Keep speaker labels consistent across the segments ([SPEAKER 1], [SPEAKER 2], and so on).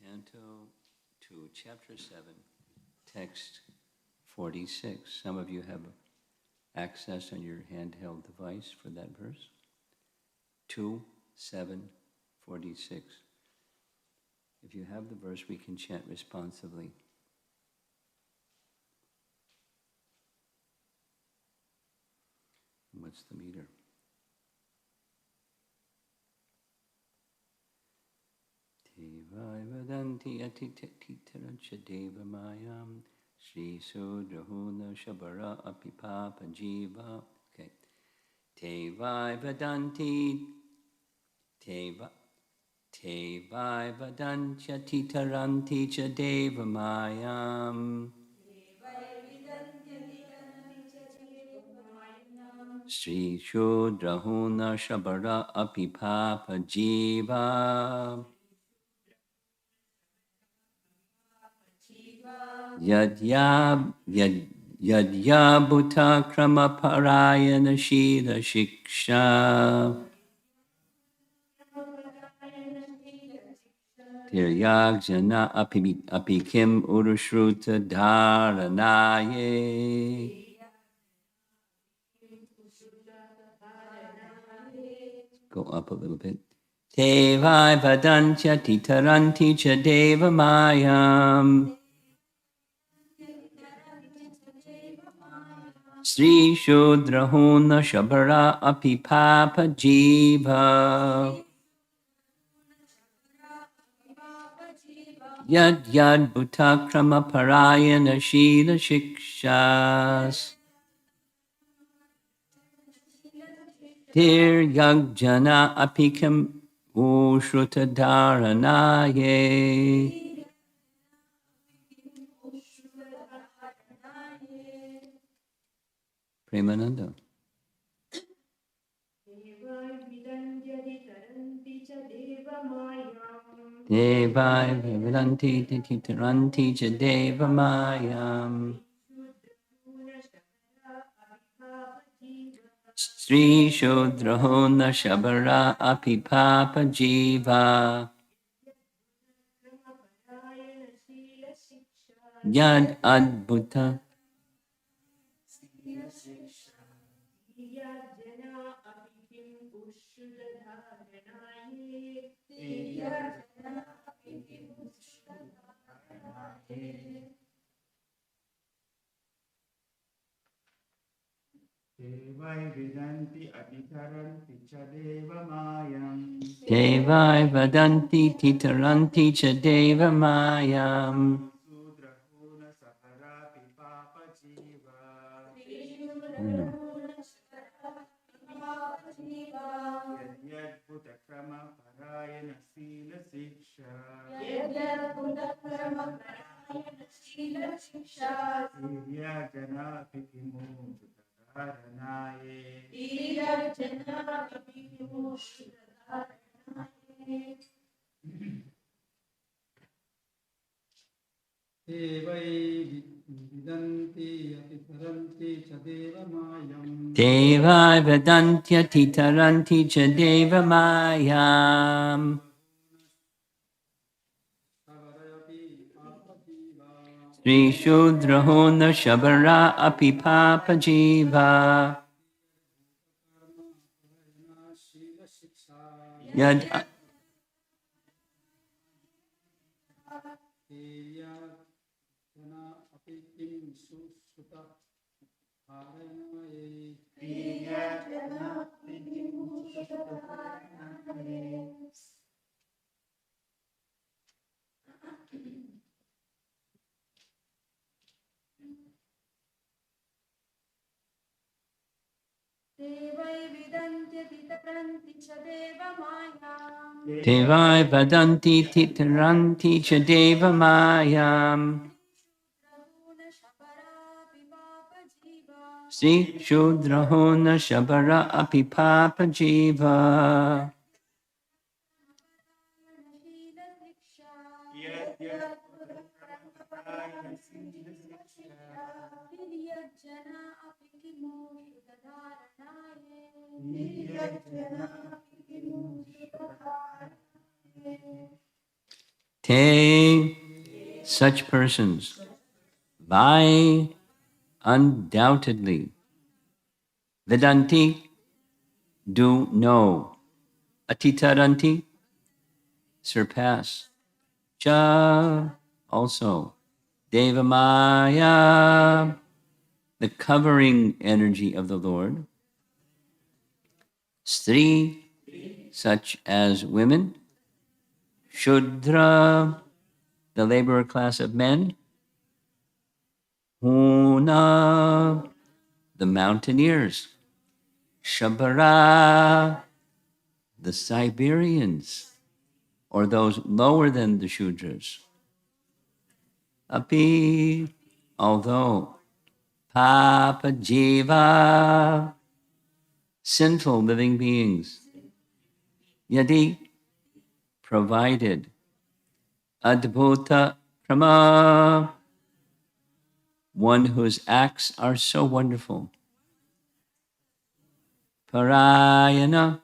[SPEAKER 1] Canto 2, Chapter 7, Text 46. Some of you have access on your handheld device for that verse. 2, 7, 46. If you have the verse, we can chant responsively. What's the meter? Devai vadanti atititaracha deva mayam Shri Sudrahuna Shabara Apipapa Jiva. Okay. Devai vadanti Tevai vadantya titaranti cha deva mayam Shri Shudrahuna Shabara Apipapa Jiva Yadya Bhuta Krama Parayana Shila Shiksha Tiryajana Apikim Urushruta Dharanaye. Go up a little bit. Tevai Vadantya Titaranti Cha Deva Mayam Sri Shudrahuna Shabara Apipapa Jiva Yad Bhuta Krama Parayana Shila Shikshas Tiryajana Apikam Ushruta Dharanaye. Premananda. Devai vidanti titaranti cha deva mayam Sri Shudrahona Shabara Apipapa Jiva Yad Adbhuta
[SPEAKER 2] Devai vidanti aditaranti cha deva mayam
[SPEAKER 1] Devai vadanti titaranti cha deva mayam
[SPEAKER 2] Sudrahuna Sahara Pipapa Jiva Yad Krama Parayana Sila Siksha Sirya Jana Pikimu Dharanaye Devai vidanti atitaranti cha deva mayam
[SPEAKER 1] Devai vedantya titaranti cha deva mayam Sri Shudrahona Shabara Apipapa Jiva Yad Devai vadanti titaranti cha deva mayam Sri Shudrahona Shabara Apipapa Jiva Te, such persons, Vai, undoubtedly, Vedanti, do know, Atitaranti, surpass, Cha, also, Devamaya, the covering energy of the Lord, Stri, such as women, Shudra, the laborer class of men, Huna, the mountaineers, Shabara, the Siberians, or those lower than the Shudras. Api, although, Papa Jiva, sinful living beings, Yadi, provided, Adbhuta Prama, one whose acts are so wonderful, Parayana,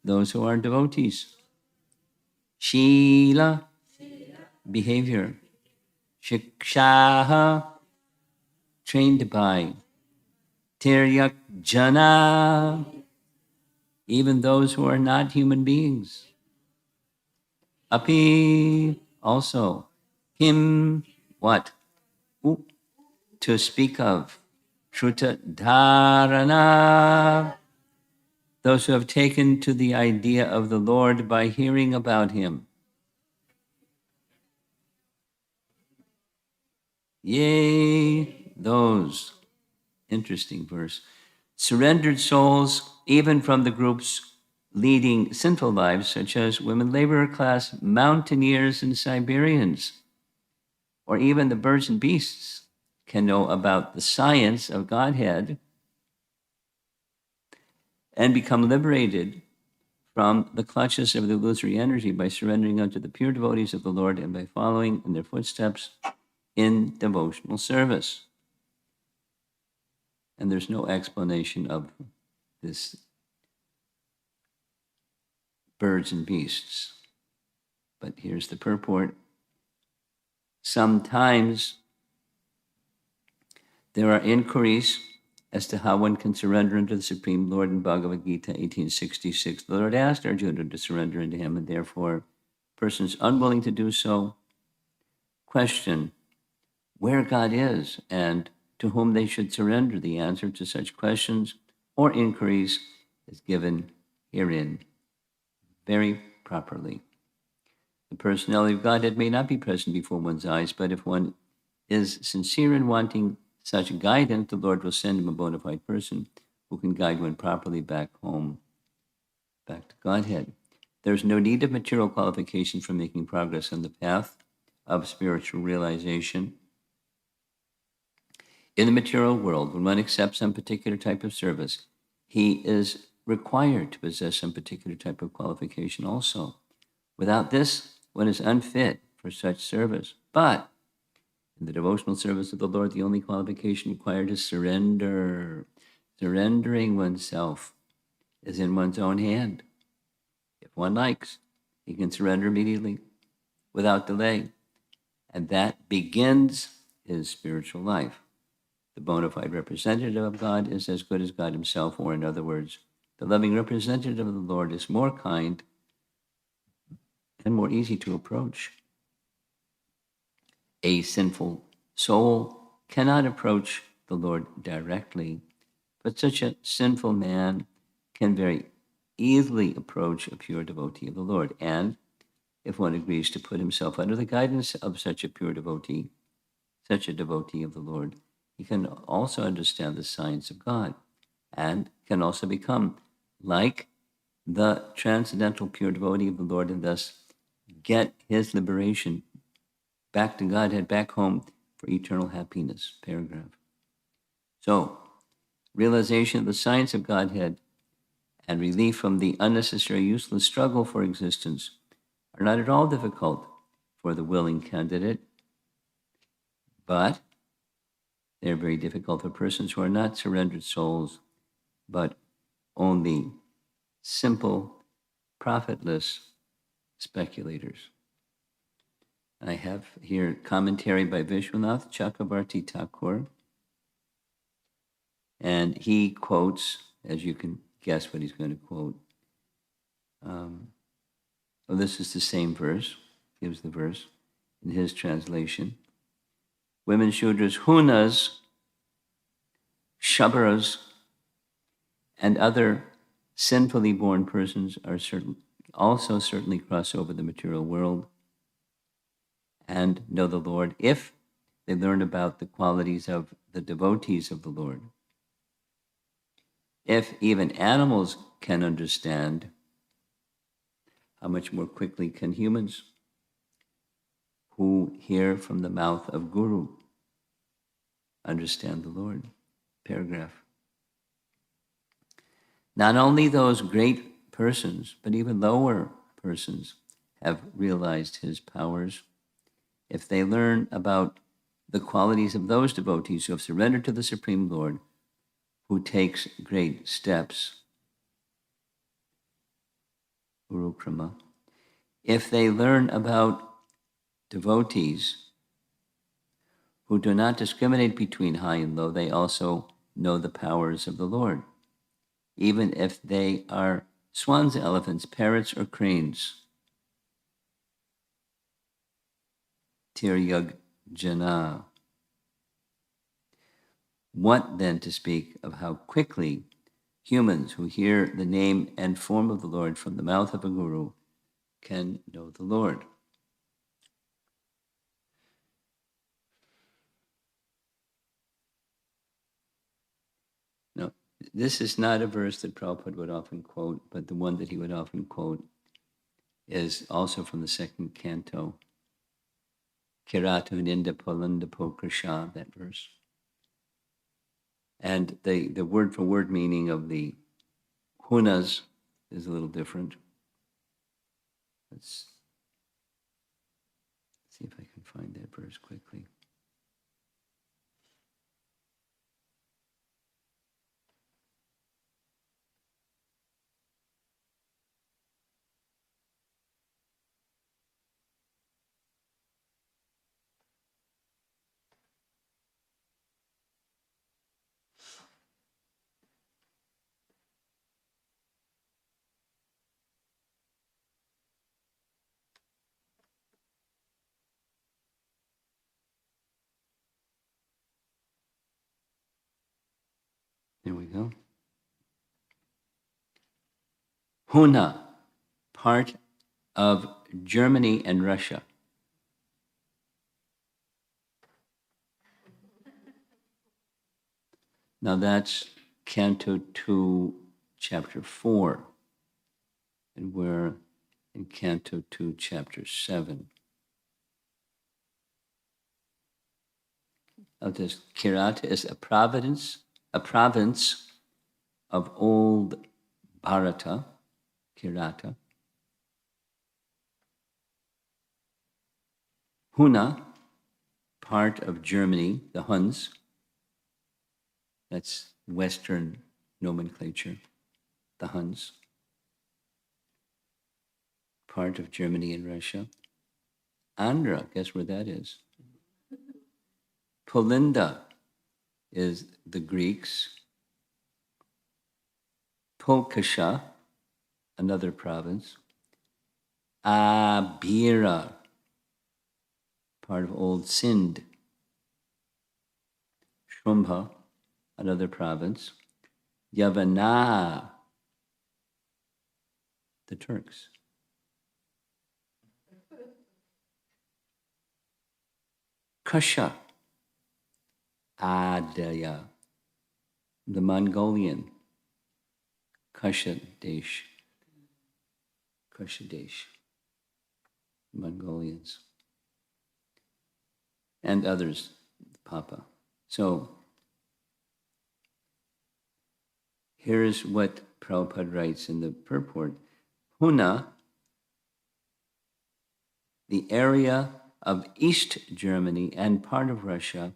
[SPEAKER 1] those who are devotees, Shila, behavior, Shikshaha, trained by, Tiryak Jana, even those who are not human beings. Api, also, him, what? To speak of, Shruta Dharana, those who have taken to the idea of the Lord by hearing about him. Yea, those, interesting verse, surrendered souls, even from the groups leading sinful lives, such as women laborer class, mountaineers, and Siberians, or even the birds and beasts, can know about the science of Godhead and become liberated from the clutches of the illusory energy by surrendering unto the pure devotees of the Lord and by following in their footsteps in devotional service. And there's no explanation of this birds and beasts. But here's the purport. Sometimes there are inquiries as to how one can surrender unto the Supreme Lord in Bhagavad Gita 1866. The Lord asked Arjuna to surrender unto him, and therefore persons unwilling to do so question where God is and to whom they should surrender. The answer to such questions or inquiries is given herein very properly. The personality of Godhead may not be present before one's eyes, but if one is sincere in wanting such guidance, the Lord will send him a bona fide person who can guide one properly back home, back to Godhead. There's no need of material qualification for making progress on the path of spiritual realization. In the material world, when one accepts some particular type of service, he is required to possess some particular type of qualification also. Without this, one is unfit for such service. But in the devotional service of the Lord, the only qualification required is surrender. Surrendering oneself is in one's own hand. If one likes, he can surrender immediately, without delay. And that begins his spiritual life. The bona fide representative of God is as good as God himself, or in other words, the loving representative of the Lord is more kind and more easy to approach. A sinful soul cannot approach the Lord directly, but such a sinful man can very easily approach a pure devotee of the Lord. And if one agrees to put himself under the guidance of such a pure devotee, such a devotee of the Lord, he can also understand the science of God and can also become like the transcendental pure devotee of the Lord and thus get his liberation back to Godhead, back home for eternal happiness. Paragraph. So, realization of the science of Godhead and relief from the unnecessary, useless struggle for existence are not at all difficult for the willing candidate, but they're very difficult for persons who are not surrendered souls, but only simple, profitless speculators. I have here commentary by Vishwanath Chakrabarti Thakur, and he quotes, as you can guess what he's going to quote. This is the same verse, gives the verse in his translation. Women, Shudras, Hunas, Shabras, and other sinfully born persons are also certainly cross over the material world and know the Lord if they learn about the qualities of the devotees of the Lord. If even animals can understand, how much more quickly can humans who hear from the mouth of Guru understand the Lord? Paragraph. Not only those great persons, but even lower persons have realized his powers. If they learn about the qualities of those devotees who have surrendered to the Supreme Lord, who takes great steps, Urukrama, if they learn about devotees who do not discriminate between high and low, they also know the powers of the Lord, even if they are swans, elephants, parrots, or cranes. Tiryag Jana. What then to speak of how quickly humans who hear the name and form of the Lord from the mouth of a guru can know the Lord? No, this is not a verse that Prabhupada would often quote, but the one that he would often quote is also from the second canto, Kiratu Ninda Polanda Pokrisha, that verse. And the word for word meaning of the hunas is a little different. Let's see if I can find that verse quickly. There we go. Huna, part of Germany and Russia. Now that's Canto 2, Chapter 4, and we're in Canto 2, Chapter 7. Of this, Kirata is a province of old Bharata, Kirata. Huna, part of Germany, the Huns. That's Western nomenclature, the Huns. Part of Germany and Russia. Andhra, guess where that is? Polinda is the Greeks. Polkasha, another province. Abira, part of Old Sind. Shumbha, another province. Yavana, the Turks. Kasha, Adaya, the Mongolian. Kasha Desh, Mongolians, and others, Papa. So here's what Prabhupada writes in the purport. Huna, the area of East Germany and part of Russia,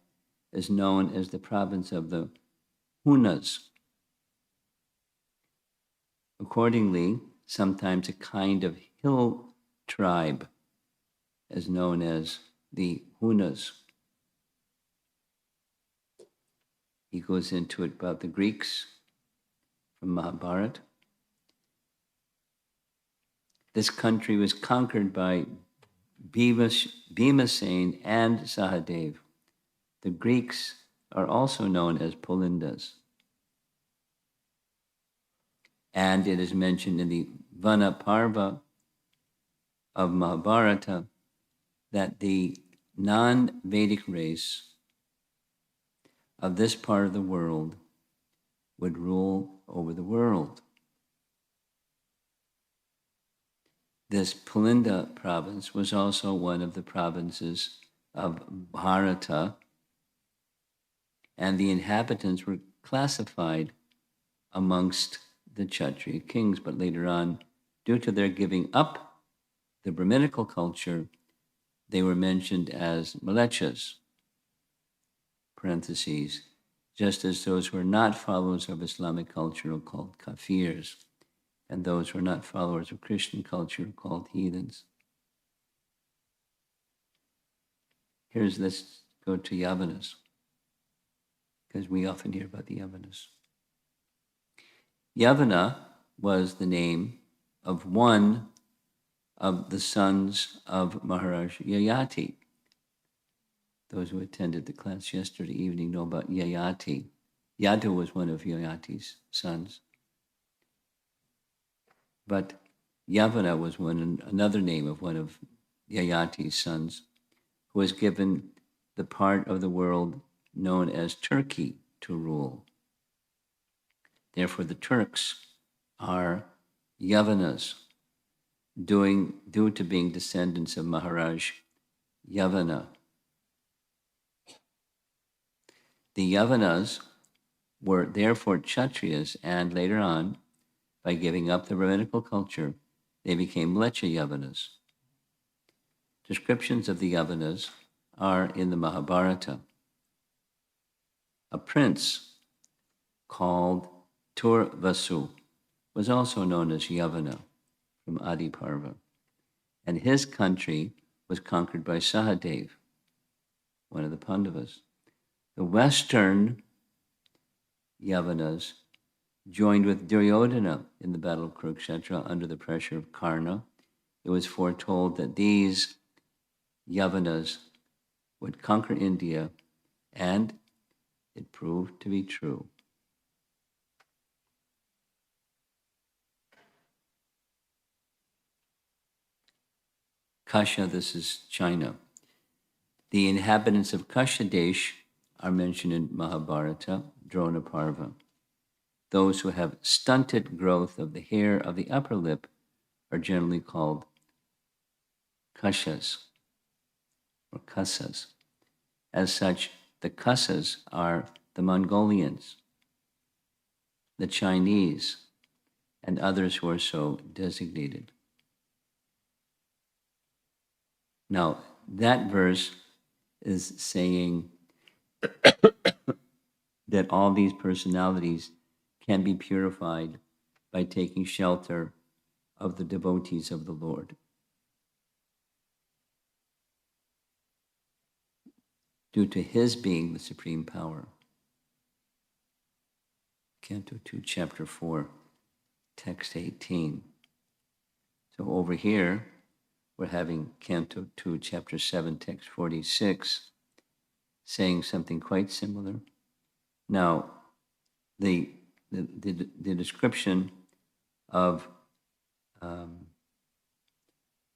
[SPEAKER 1] is known as the province of the Hunas. Accordingly, sometimes a kind of hill tribe. as known as the Hunas. He goes into it about the Greeks from Mahabharata. This country was conquered by Bhimasen and Sahadev. The Greeks are also known as Pulindas. And it is mentioned in the Vana Parva of Mahabharata that the non-Vedic race of this part of the world would rule over the world. This Pulinda province was also one of the provinces of Bharata, and the inhabitants were classified amongst the Kshatriya kings, but later on, due to their giving up the Brahminical culture, they were mentioned as Mlechas, parentheses, just as those who are not followers of Islamic culture are called kafirs, and those who are not followers of Christian culture are called heathens. Let's go to Yavanas, because we often hear about the Yavanas. Yavana was the name of one of the sons of Maharaj Yayati. Those who attended the class yesterday evening know about Yayati. Yadu was one of Yayati's sons. But Yavana was another name of one of Yayati's sons, who was given the part of the world known as Turkey to rule. Therefore, the Turks are Yavanas, due to being descendants of Maharaj Yavana. The Yavanas were therefore Kshatriyas, and later on, by giving up the Brahminical culture, they became Mlecha Yavanas. Descriptions of the Yavanas are in the Mahabharata. A prince called Turvasu was also known as Yavana from Adi Parva, and his country was conquered by Sahadev, one of the Pandavas. The western Yavanas joined with Duryodhana in the Battle of Kurukshetra under the pressure of Krsna. It was foretold that these Yavanas would conquer India, and it proved to be true. Kasha, this is China. The inhabitants of Kashadesh are mentioned in Mahabharata, Drona Parva. Those who have stunted growth of the hair of the upper lip are generally called Kashas or Kasas. As such, the Kasas are the Mongolians, the Chinese, and others who are so designated. Now, that verse is saying that all these personalities can be purified by taking shelter of the devotees of the Lord. Due to his being the supreme power. Canto 2, Chapter 4, Text 18. So over here, we're having Canto 2, Chapter 7, Text 46, saying something quite similar. Now, the description of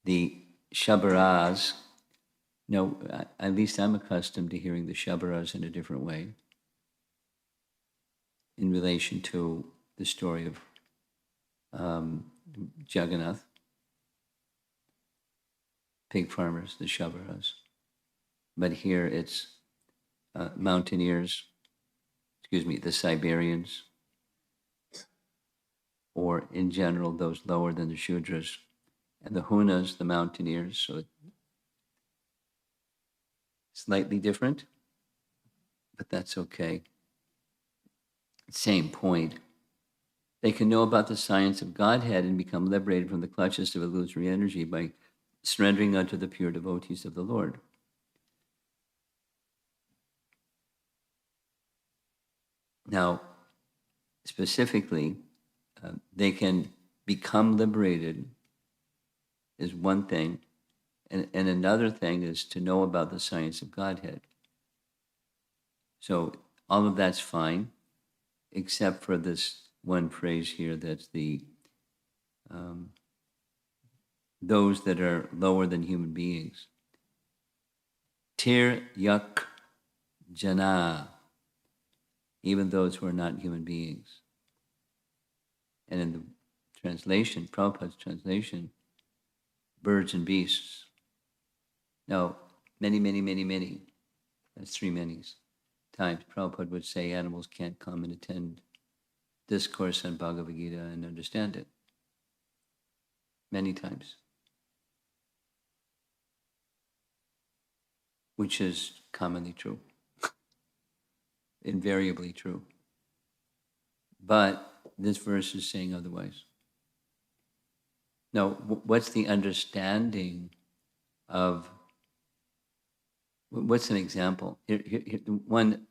[SPEAKER 1] the Shabaras, at least I'm accustomed to hearing the Shabaras in a different way in relation to the story of Jagannath, pig farmers, the Shabaras. But here it's mountaineers, the Siberians, or in general, those lower than the Shudras, and the Hunas, the mountaineers. So it's slightly different, but that's okay. Same point. They can know about the science of Godhead and become liberated from the clutches of illusory energy by surrendering unto the pure devotees of the Lord. Now, specifically, they can become liberated is one thing, and another thing is to know about the science of Godhead. So all of that's fine, except for this one phrase here that's the those that are lower than human beings. Tir yak jana, even those who are not human beings. And in the translation, Prabhupada's translation, birds and beasts. Now, many, that's three manys times Prabhupada would say animals can't come and attend discourse on Bhagavad Gita and understand it. Many times. Which is commonly true. Invariably true. But this verse is saying otherwise. Now, what's the understanding of, what's an example? Here, one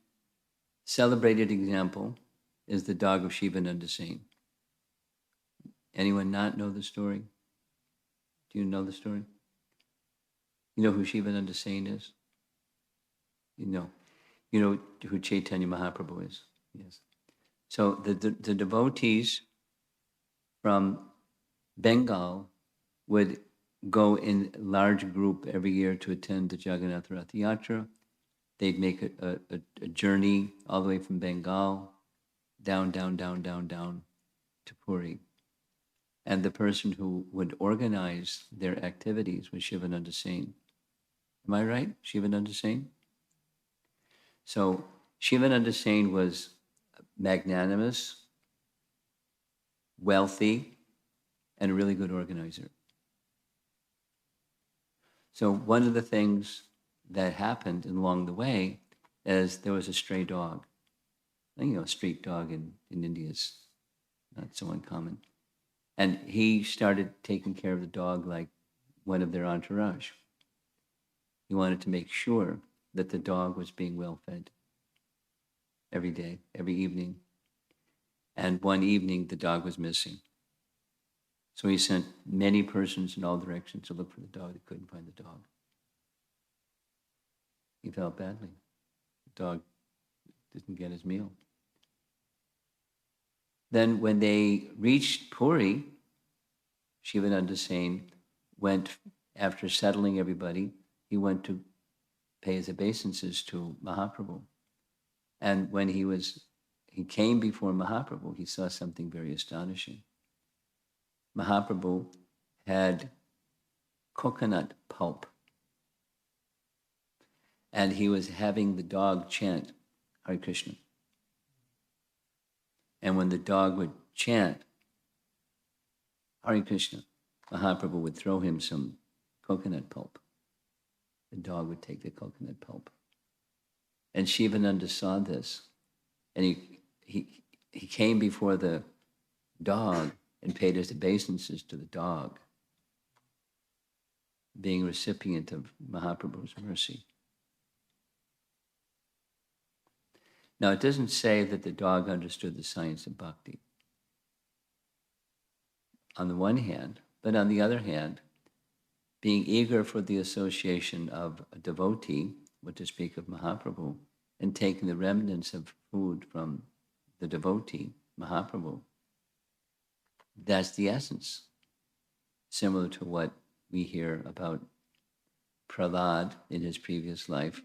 [SPEAKER 1] celebrated example is the dog of Shivananda Sain. Anyone not know the story? Do you know the story? You know who Shivananda Sain is? You know who Chaitanya Mahaprabhu is? Yes. So the devotees from Bengal would go in large group every year to attend the Jagannath Rath Yatra. They'd make a journey all the way from Bengal down to Puri. And the person who would organize their activities was Shivananda Sain. Am I right? Shivananda Sain? So Shivananda Sain was magnanimous, wealthy, and a really good organizer. So one of the things that happened along the way is there was a stray dog. A street dog in India is not so uncommon. And he started taking care of the dog like one of their entourage. He wanted to make sure that the dog was being well fed every day, every evening. And one evening, the dog was missing. So he sent many persons in all directions to look for the dog. They couldn't find the dog. He felt badly. The dog didn't get his meal. Then when they reached Puri, Shivananda Sain went, after settling everybody, he went to pay his obeisances to Mahaprabhu. And when he came before Mahaprabhu, he saw something very astonishing. Mahaprabhu had coconut pulp. And he was having the dog chant Hare Krishna. And when the dog would chant Hare Krishna, Mahaprabhu would throw him some coconut pulp. The dog would take the coconut pulp. And Shivananda saw this. And he came before the dog and paid his obeisances to the dog, being a recipient of Mahaprabhu's mercy. Now, it doesn't say that the dog understood the science of bhakti, on the one hand, but on the other hand, being eager for the association of a devotee, what to speak of Mahaprabhu, and taking the remnants of food from the devotee, Mahaprabhu, that's the essence. Similar to what we hear about Prahlad in his previous life,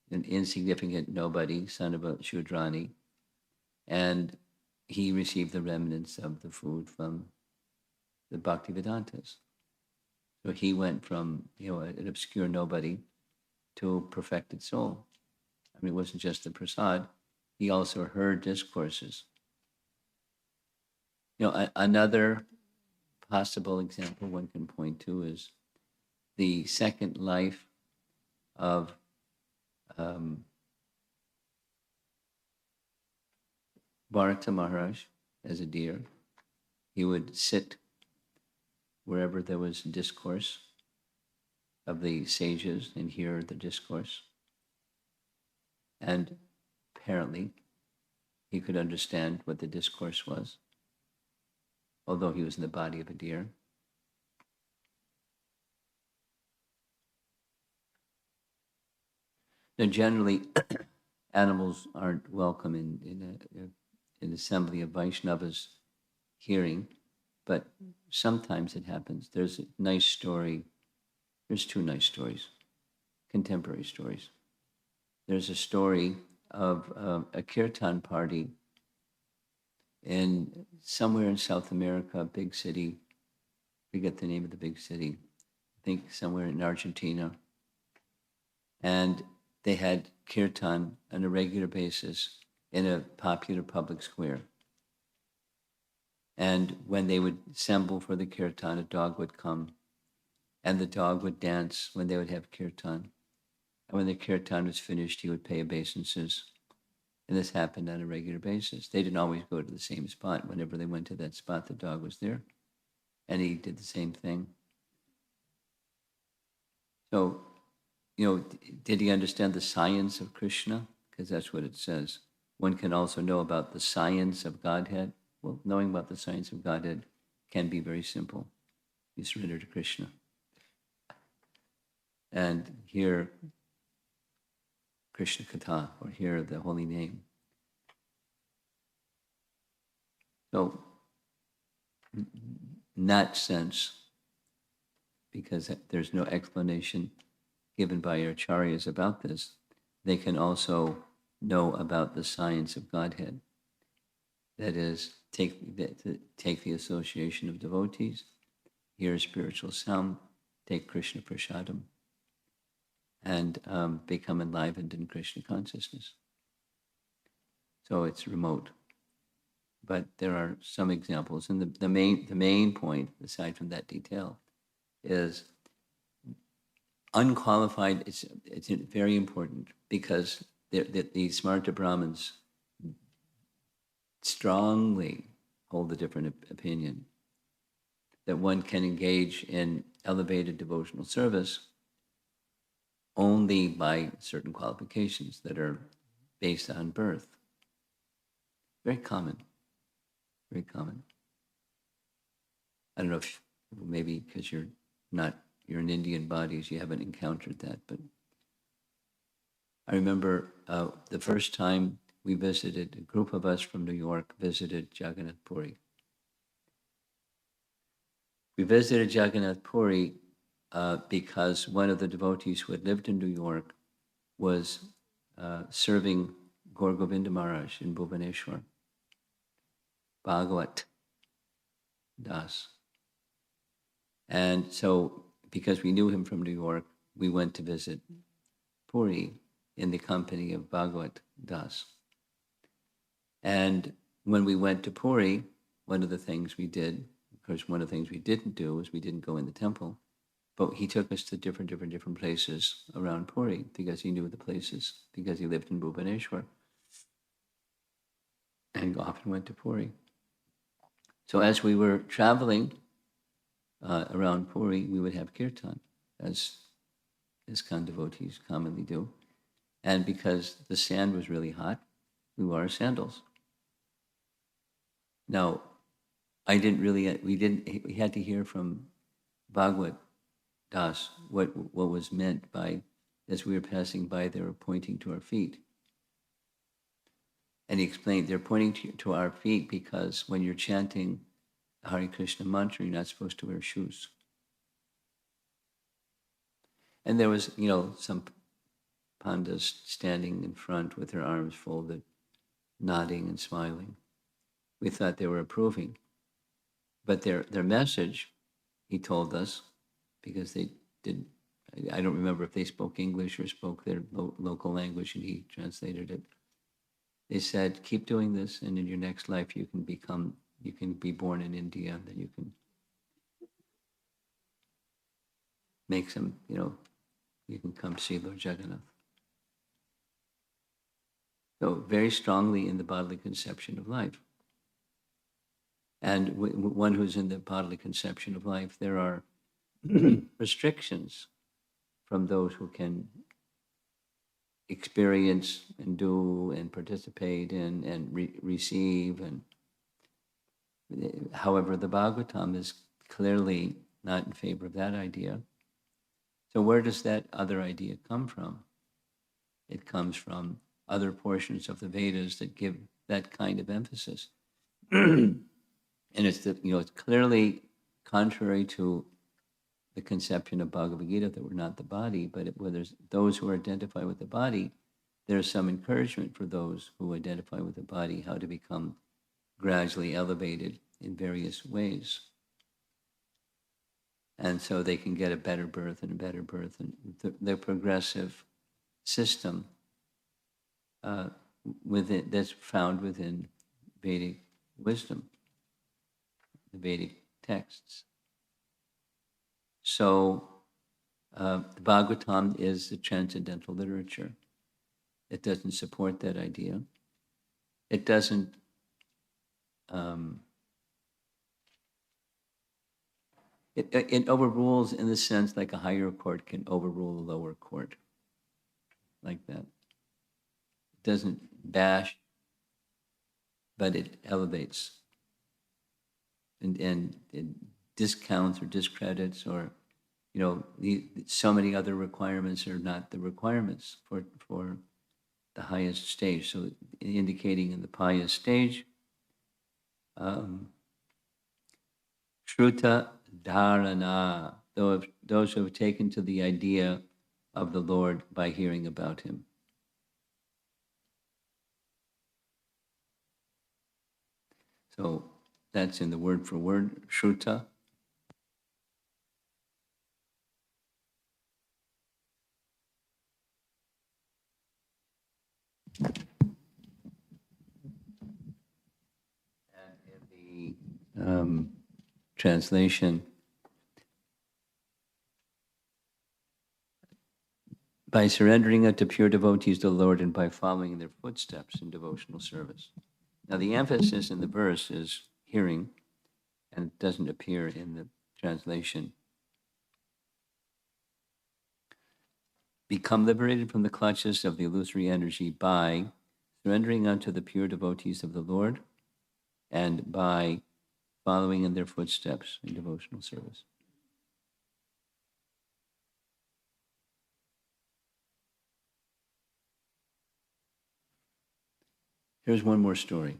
[SPEAKER 1] an insignificant nobody, son of a Shudrani, and he received the remnants of the food from the Bhaktivedantas. So he went from an obscure nobody to a perfected soul. I mean, it wasn't just the prasad; he also heard discourses. Another possible example one can point to is the second life of Bharata Maharaj as a deer. He would sit wherever there was discourse of the sages and hear the discourse. And apparently, he could understand what the discourse was, although he was in the body of a deer. Now, generally, animals aren't welcome in an assembly of Vaishnavas hearing, but sometimes it happens. There's a nice story. There's two nice stories, contemporary stories. There's a story of a kirtan party in somewhere in South America, a big city. Forget the name of the big city. I think somewhere in Argentina. And they had kirtan on a regular basis in a popular public square. And when they would assemble for the kirtan, a dog would come, and the dog would dance when they would have kirtan. And when the kirtan was finished, he would pay obeisances. And this happened on a regular basis. They didn't always go to the same spot. Whenever they went to that spot, the dog was there. And he did the same thing. So, did he understand the science of Krishna? Because that's what it says. One can also know about the science of Godhead. Well, knowing about the science of Godhead can be very simple. You surrender to Krishna. And hear Krishna Katha, or hear the holy name. So, in that sense, because there's no explanation given by our acharyas about this, they can also know about the science of Godhead. That is, take the association of devotees, hear a spiritual sound, take Krishna prasadam, and become enlivened in Krishna consciousness. So it's remote. But there are some examples, and the main point, aside from that detail, is unqualified. It's very important, because the Smarta Brahmins strongly hold a different opinion, that one can engage in elevated devotional service only by certain qualifications that are based on birth. Very common. Very common. I don't know if maybe because you're in Indian bodies, you haven't encountered that, but I remember the first time we visited, a group of us from New York visited Jagannath Puri. We visited Jagannath Puri because one of the devotees who had lived in New York was serving Gaur Govinda Maharaj in Bhubaneswar, Bhagavat Das. And so, because we knew him from New York, we went to visit Puri in the company of Bhagavat Das. And when we went to Puri, one of the things we did, of course, one of the things we didn't do was we didn't go in the temple, but he took us to different places around Puri because he knew the places, because he lived in Bhubaneswar and often went to Puri. So as we were traveling around Puri, we would have kirtan, as ISKCON devotees commonly do. And because the sand was really hot, we wore our sandals. Now, we had to hear from Bhagavat Das what was meant by, as we were passing by, they were pointing to our feet. And he explained, they're pointing to our feet because when you're chanting Hare Krishna mantra, you're not supposed to wear shoes. And there was, some pandas standing in front with their arms folded, nodding and smiling. We thought they were approving. But their message, he told us, because they didn't, I don't remember if they spoke English or spoke their local language, and he translated it. They said, keep doing this, and in your next life you can be born in India, and then you can make some, you can come see Lord Jagannath. So very strongly in the bodily conception of life. And one who's in the bodily conception of life, there are restrictions from those who can experience and do and participate in and receive. And however, the Bhagavatam is clearly not in favor of that idea. So where does that other idea come from? It comes from other portions of the Vedas that give that kind of emphasis. And it's it's clearly contrary to the conception of Bhagavad Gita that we're not the body, but where there's those who identify with the body, there's some encouragement for those who identify with the body how to become gradually elevated in various ways. And so they can get a better birth and a better birth. And the progressive system that's found within Vedic wisdom, the Vedic texts. So the Bhagavatam is the transcendental literature. It doesn't support that idea. It doesn't it overrules in the sense like a higher court can overrule a lower court, like that. It doesn't bash, but it elevates and it discounts or discredits, or so many other requirements are not the requirements for the highest stage. So indicating in the pious stage, Shruta Dharana, those who have taken to the idea of the Lord by hearing about him. So that's in the word for word, Shruta. And in the translation, by surrendering unto pure devotees to the Lord and by following their footsteps in devotional service. Now the emphasis in the verse is hearing, and it doesn't appear in the translation. Become liberated from the clutches of the illusory energy by surrendering unto the pure devotees of the Lord and by following in their footsteps in devotional service. Here's one more story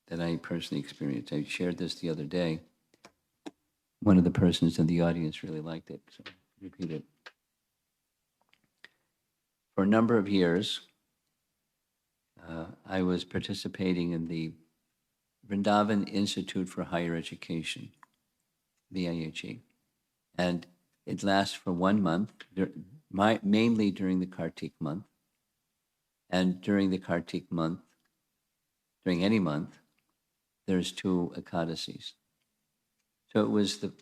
[SPEAKER 1] that I personally experienced. I shared this the other day. One of the persons in the audience really liked it, so I'll repeat it. For a number of years, I was participating in the Vrindavan Institute for Higher Education, VIHE, and it lasts for 1 month, mainly during the Kartik month. And during the Kartik month, during any month, there's 2 Ekadasis. So it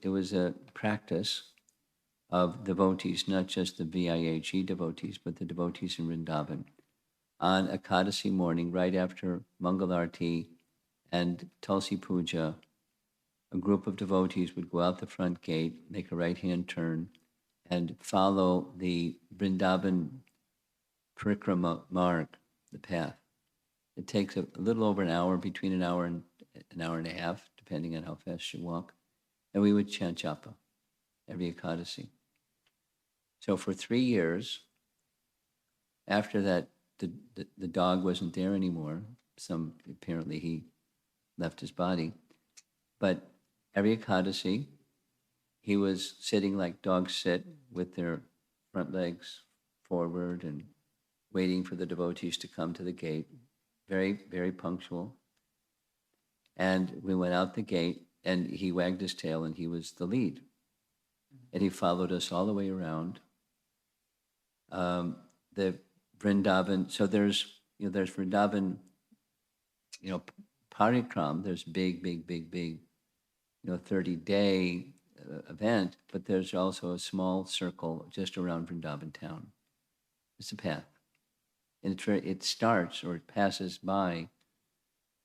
[SPEAKER 1] was a practice of devotees, not just the VIHE devotees, but the devotees in Vrindavan. On Ekadasi morning, right after Mangalarti and Tulsi Puja, a group of devotees would go out the front gate, make a right-hand turn, and follow the Vrindavan Parikrama Marg, the path. It takes a little over an hour, between an hour and an hour and a half, depending on how fast you walk. And we would chant japa every Ekadasi. So for 3 years, after that, the dog wasn't there anymore. Apparently he left his body. But every Ekadasi, he was sitting like dogs sit, with their front legs forward and waiting for the devotees to come to the gate. Very, very punctual. And we went out the gate, and he wagged his tail, and he was the lead. And he followed us all the way around. The Vrindavan, so there's Vrindavan, parikram, there's big, 30-day event, but there's also a small circle just around Vrindavan town. It's a path. And it starts, or it passes by,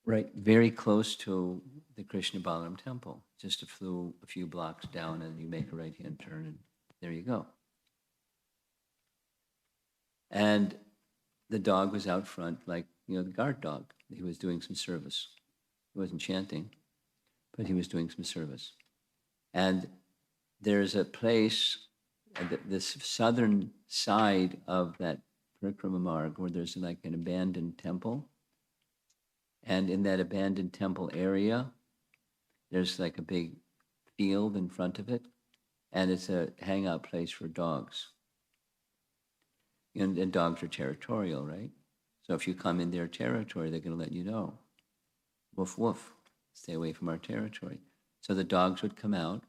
[SPEAKER 1] right very close to the Krishna Balaram temple, just a few blocks down, and you make a right-hand turn, and There you go. And the dog was out front, like, the guard dog. He was doing some service. He wasn't chanting, but he was doing some service. And there's a place, this southern side of that Parikrama Marg, where there's like an abandoned temple. And in that abandoned temple area, there's like a big field in front of it, and it's a hangout place for dogs. And dogs are territorial, right? So if you come in their territory, they're going to let you know. Woof, woof, stay away from our territory. So the dogs would come out,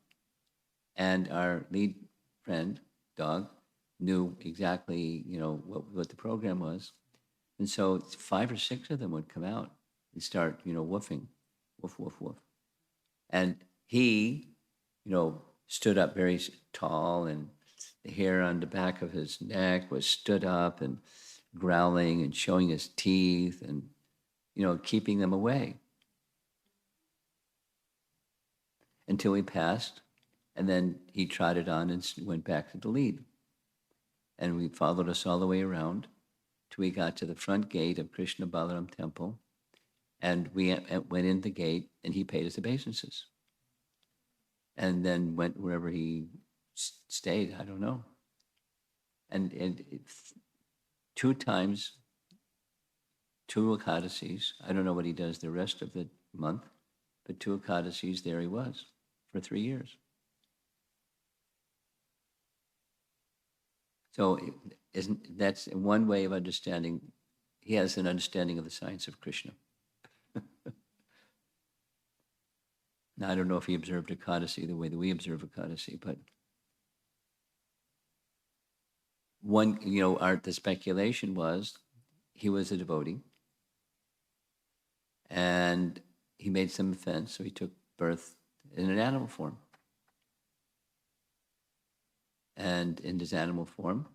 [SPEAKER 1] and our lead friend, dog, knew exactly, what the program was. And so 5 or 6 of them would come out and start, woofing, woof, woof, woof. And he, stood up very tall, and the hair on the back of his neck was stood up and growling and showing his teeth and, keeping them away until he passed. And then he trotted on and went back to the lead. And we followed us all the way around till we got to the front gate of Krishna Balaram Temple. And we went in the gate, and he paid us obeisances. And then went wherever he stayed, I don't know. And 2 times, 2 Ekadasis, I don't know what he does the rest of the month, but 2 Ekadasis, there he was for 3 years. So that's one way of understanding. He has an understanding of the science of Krishna. Now, I don't know if he observed Ekadasi the way that we observe Ekadasi, but the speculation was he was a devotee, and he made some offense, so he took birth in an animal form. And in his animal form,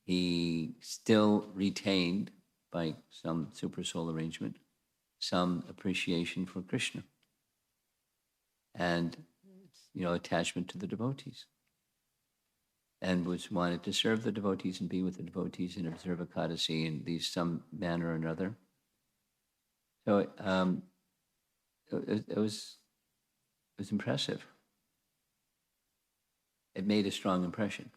[SPEAKER 1] he still retained, by some super soul arrangement, some appreciation for Krishna and, attachment to the devotees, and wanted to serve the devotees and be with the devotees and observe Ekadasi in some manner or another. So it was impressive. It made a strong impression.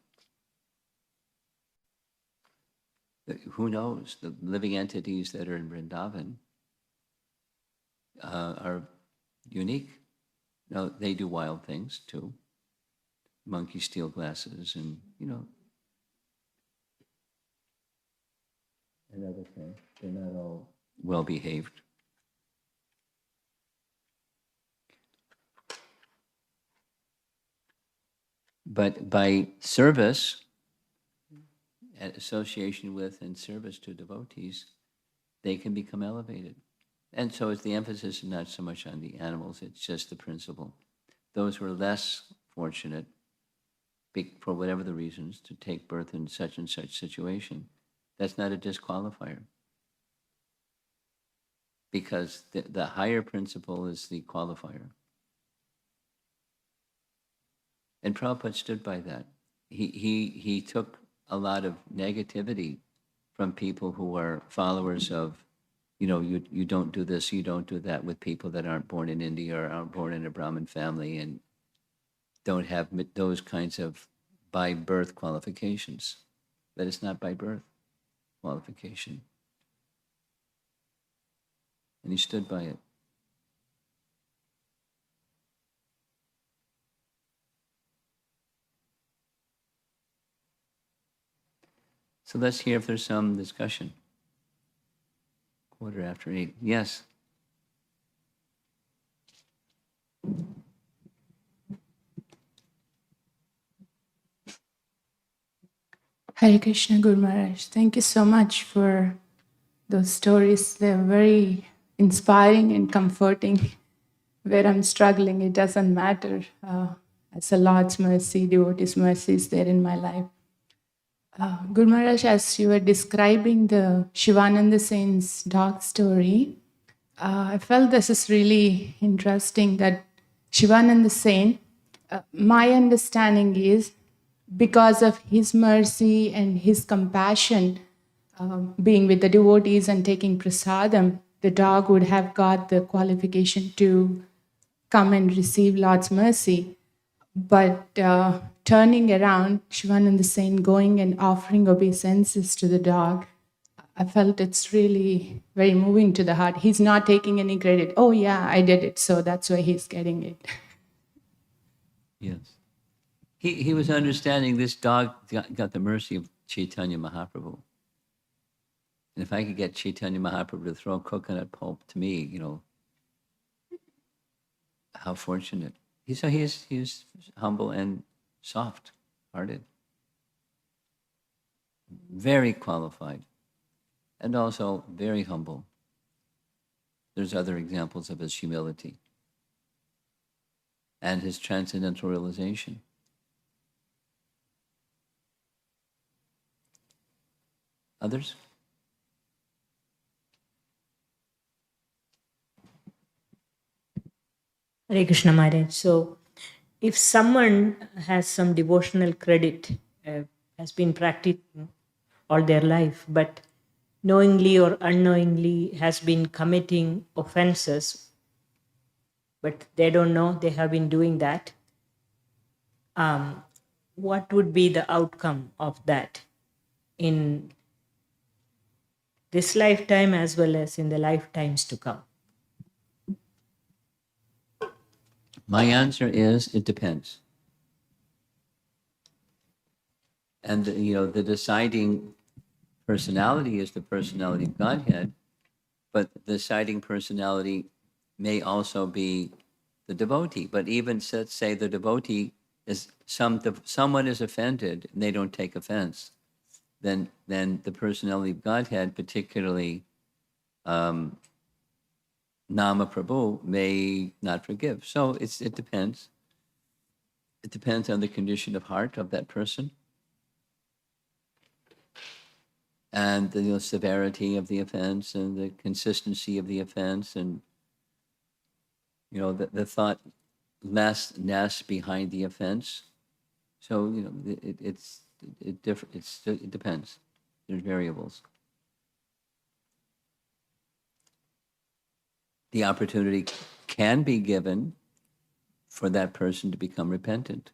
[SPEAKER 1] Who knows? The living entities that are in Vrindavan are unique. Now, they do wild things too. Monkeys steal glasses and, another thing. They're not all well behaved. But by service, association with and service to devotees, they can become elevated. And so the emphasis is not so much on the animals, it's just the principle. Those who are less fortunate, for whatever the reasons, to take birth in such and such situation, that's not a disqualifier. Because the higher principle is the qualifier. And Prabhupada stood by that. He took a lot of negativity from people who are followers of, you don't do this, you don't do that, with people that aren't born in India or aren't born in a Brahmin family and don't have those kinds of by birth qualifications. That it's not by birth qualification. And he stood by it. So let's hear if there's some discussion. 8:15. Yes.
[SPEAKER 3] Hare Krishna, Guru Maharaj. Thank you so much for those stories. They're very inspiring and comforting. Where I'm struggling, it doesn't matter. It's a Lord's mercy, devotee's mercy is there in my life. Guru Maharaj, as you were describing the Shivananda Saint's dog story, I felt this is really interesting that Shivananda Saint, my understanding is because of his mercy and his compassion, being with the devotees and taking prasadam, the dog would have got the qualification to come and receive Lord's mercy. But turning around, Shivananda saying, going and offering obeisances to the dog, I felt it's really very moving to the heart. He's not taking any credit. Oh, yeah, I did it, so that's why he's getting it.
[SPEAKER 1] Yes. He was understanding this dog got the mercy of Chaitanya Mahaprabhu. And if I could get Chaitanya Mahaprabhu to throw coconut pulp to me, how fortunate. He's humble and soft-hearted, very qualified, and also very humble. There's other examples of his humility and his transcendental realization. Others?
[SPEAKER 4] Hare Krishna Maharaj. So, if someone has some devotional credit, has been practicing all their life, but knowingly or unknowingly has been committing offenses, but they don't know they have been doing that, what would be the outcome of that in this lifetime as well as in the lifetimes to come?
[SPEAKER 1] My answer is it depends. And the deciding personality is the personality of Godhead, but the deciding personality may also be the devotee. But even let's say the devotee is someone is offended and they don't take offense, then the personality of Godhead, particularly Nama Prabhu, may not forgive. So it depends. It depends on the condition of heart of that person and the severity of the offense and the consistency of the offense and the thought lessness behind the offense. So it depends. There's variables. The opportunity can be given for that person to become repentant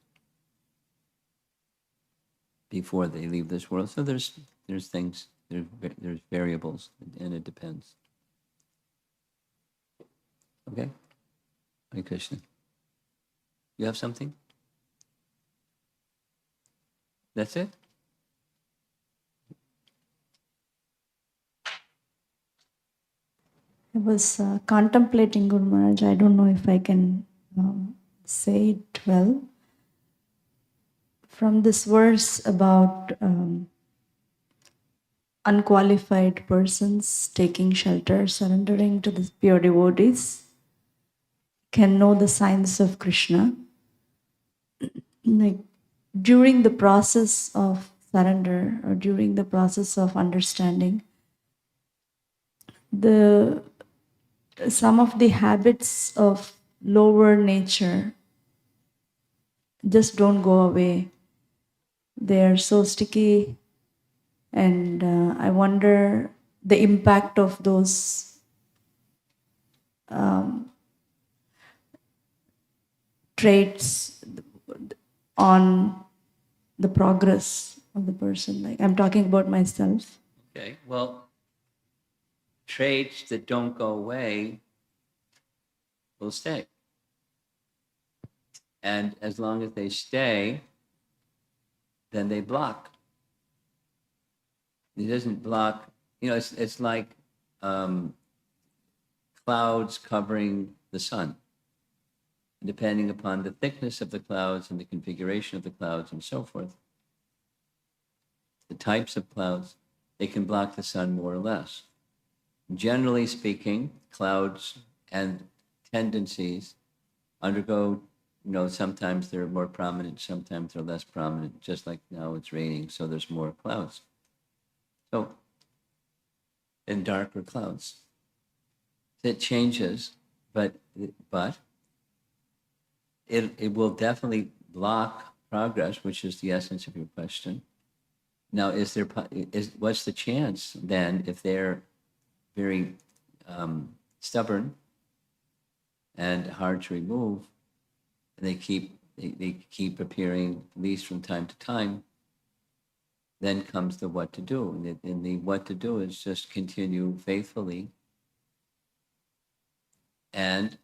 [SPEAKER 1] before they leave this world. So there's things, there's variables, and it depends. Okay? Hare Krishna. You have something? That's it?
[SPEAKER 5] I was contemplating, Guru Maharaj. I don't know if I can say it well. From this verse about unqualified persons taking shelter, surrendering to the pure devotees, can know the signs of Krishna. Like during the process of surrender or during the process of understanding, some of the habits of lower nature just don't go away. They are so sticky, and I wonder the impact of those traits on the progress of the person. Like I'm talking about myself.
[SPEAKER 1] Okay, well, traits that don't go away will stay. And as long as they stay, then they block. It doesn't block, it's like clouds covering the sun. Depending upon the thickness of the clouds and the configuration of the clouds and so forth, the types of clouds, they can block the sun more or less. Generally speaking, clouds and tendencies undergo, sometimes they're more prominent, sometimes they're less prominent, just like now it's raining, so there's more clouds. So, and darker clouds. It changes, but it will definitely block progress, which is the essence of your question. Now, what's the chance then if they're very stubborn and hard to remove, and they keep appearing, at least from time to time? Then comes the what to do, and the what to do is just continue faithfully and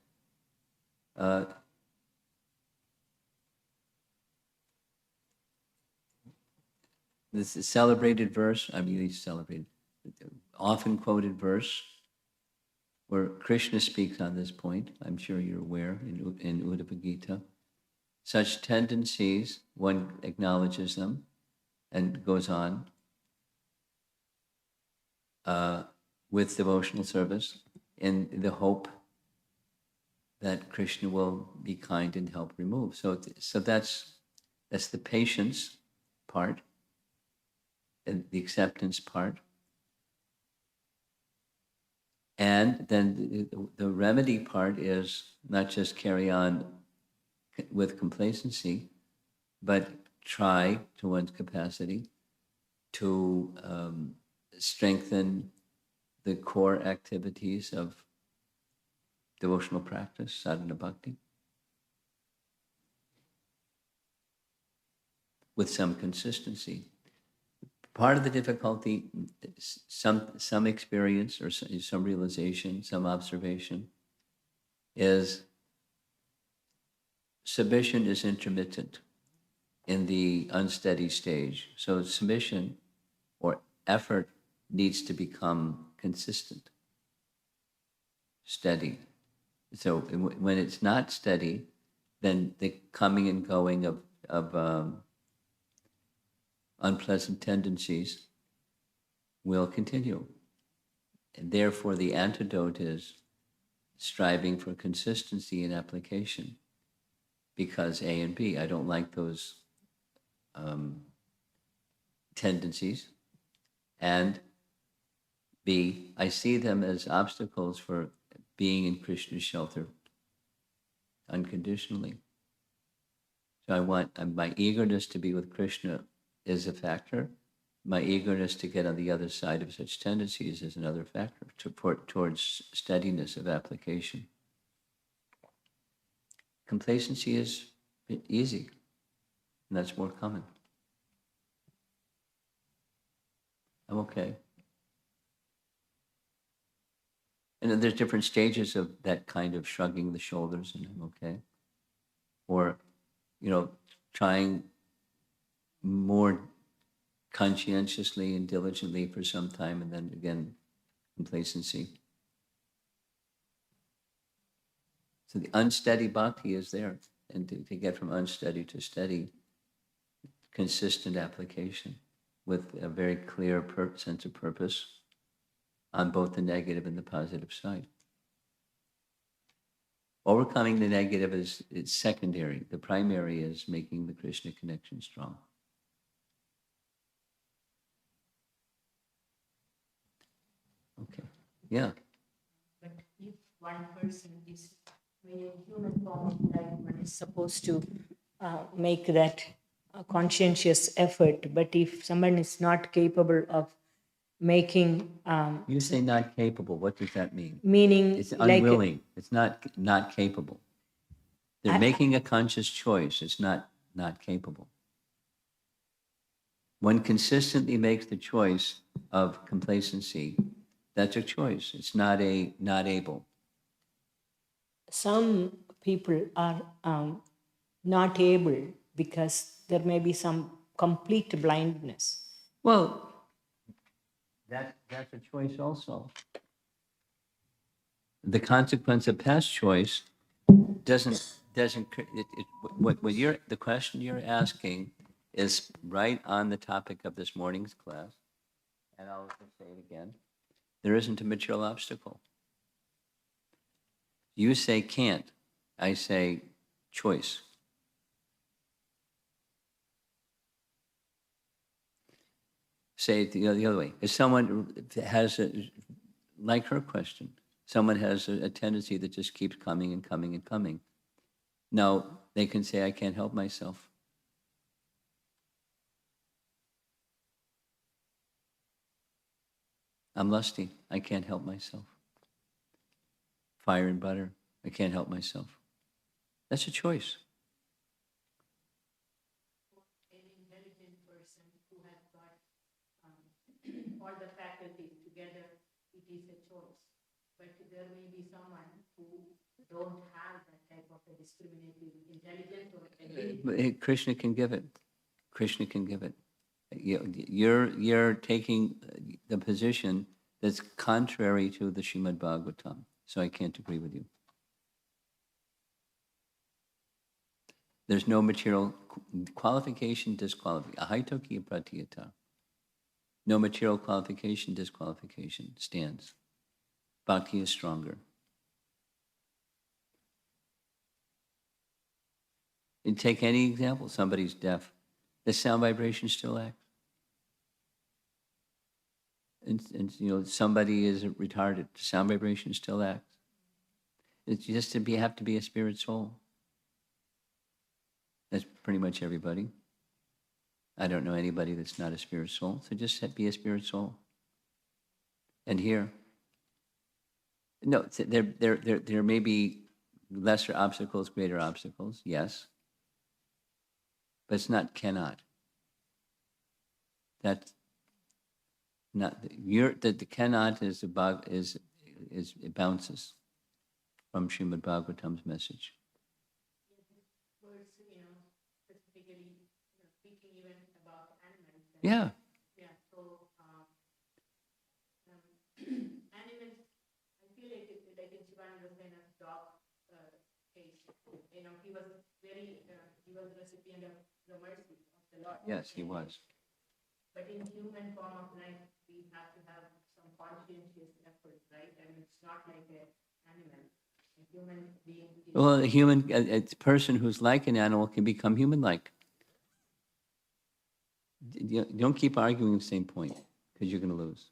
[SPEAKER 1] this is celebrated verse, often quoted verse, where Krishna speaks on this point, I'm sure you're aware, in Uddhava Gita. Such tendencies, one acknowledges them and goes on with devotional service in the hope that Krishna will be kind and help remove. So that's the patience part and the acceptance part. And then the remedy part is not just carry on with complacency, but try to one's capacity to strengthen the core activities of devotional practice, sadhana bhakti, with some consistency. Part of the difficulty, some experience or some realization, some observation, is submission is intermittent in the unsteady stage. So submission or effort needs to become consistent, steady. So when it's not steady, then the coming and going of unpleasant tendencies will continue. And therefore, the antidote is striving for consistency in application. Because A and B, I don't like those tendencies. And B, I see them as obstacles for being in Krishna's shelter unconditionally. So I want my eagerness to be with Krishna is a factor. My eagerness to get on the other side of such tendencies is another factor towards steadiness of application. Complacency is easy, and that's more common. I'm okay. And then there's different stages of that kind of shrugging the shoulders, and I'm okay. Or, trying more conscientiously and diligently for some time, and then again, complacency. So the unsteady bhakti is there, and to get from unsteady to steady, consistent application with a very clear sense of purpose on both the negative and the positive side. Overcoming the negative is secondary. The primary is making the Krishna connection strong. Okay. Yeah.
[SPEAKER 4] But if one person is in human form of life, one is supposed to make that conscientious effort. But if someone is not capable of making,
[SPEAKER 1] You say not capable. What does that mean?
[SPEAKER 4] meaning
[SPEAKER 1] It's
[SPEAKER 4] like
[SPEAKER 1] unwilling. It's not capable. They're making a conscious choice. It's not capable. One consistently makes the choice of complacency. That's a choice. It's not able.
[SPEAKER 4] some people are not able because there may be some complete blindness.
[SPEAKER 1] Well, that's a choice also. The consequence of past choice doesn't the question you're asking is right on the topic of this morning's class, and I'll just say it again. There isn't a material obstacle. You say can't. I say choice. Say it the other way. If someone has like her question, someone has a tendency that just keeps coming and coming and coming. No, they can say, I can't help myself. I'm lusty. I can't help myself. Fire and butter. I can't help myself. That's a choice.
[SPEAKER 4] An intelligent person who has got all the faculties together, it is a choice. But there may be someone who don't have that type of a discriminative intelligence or ability.
[SPEAKER 1] Krishna can give it. Krishna can give it. You're taking the position that's contrary to the Srimad Bhagavatam. So I can't agree with you. There's no material qualification, disqualification. Ahaitokiya pratiyata. No material qualification, disqualification stands. Bhakti is stronger. You take any example, somebody's deaf. The sound vibration still acts. And somebody is retarded. The sound vibration still acts. It's just have to be a spirit soul. That's pretty much everybody. I don't know anybody that's not a spirit soul. So just be a spirit soul. And here, no, there may be lesser obstacles, greater obstacles. Yes, but it's not cannot. That's not the cannot is it bounces from Srimad Bhagavatam's message.
[SPEAKER 4] Words, specifically speaking even about animals.
[SPEAKER 1] Yeah.
[SPEAKER 4] Yeah. So animals, I feel like in Shivananda was kind of dog case. He was he was the recipient of the mercy of the Lord.
[SPEAKER 1] Yes, he was.
[SPEAKER 4] But in human form of life, we have to have some conscientious effort, right? I mean, it's not like an animal. A human being.
[SPEAKER 1] Well, a person who's like an animal can become human-like. You don't keep arguing the same point because you're going to lose.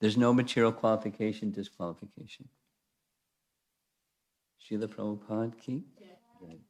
[SPEAKER 1] There's no material qualification, disqualification. Srila Prabhupada ki?
[SPEAKER 4] Yeah.
[SPEAKER 1] Right.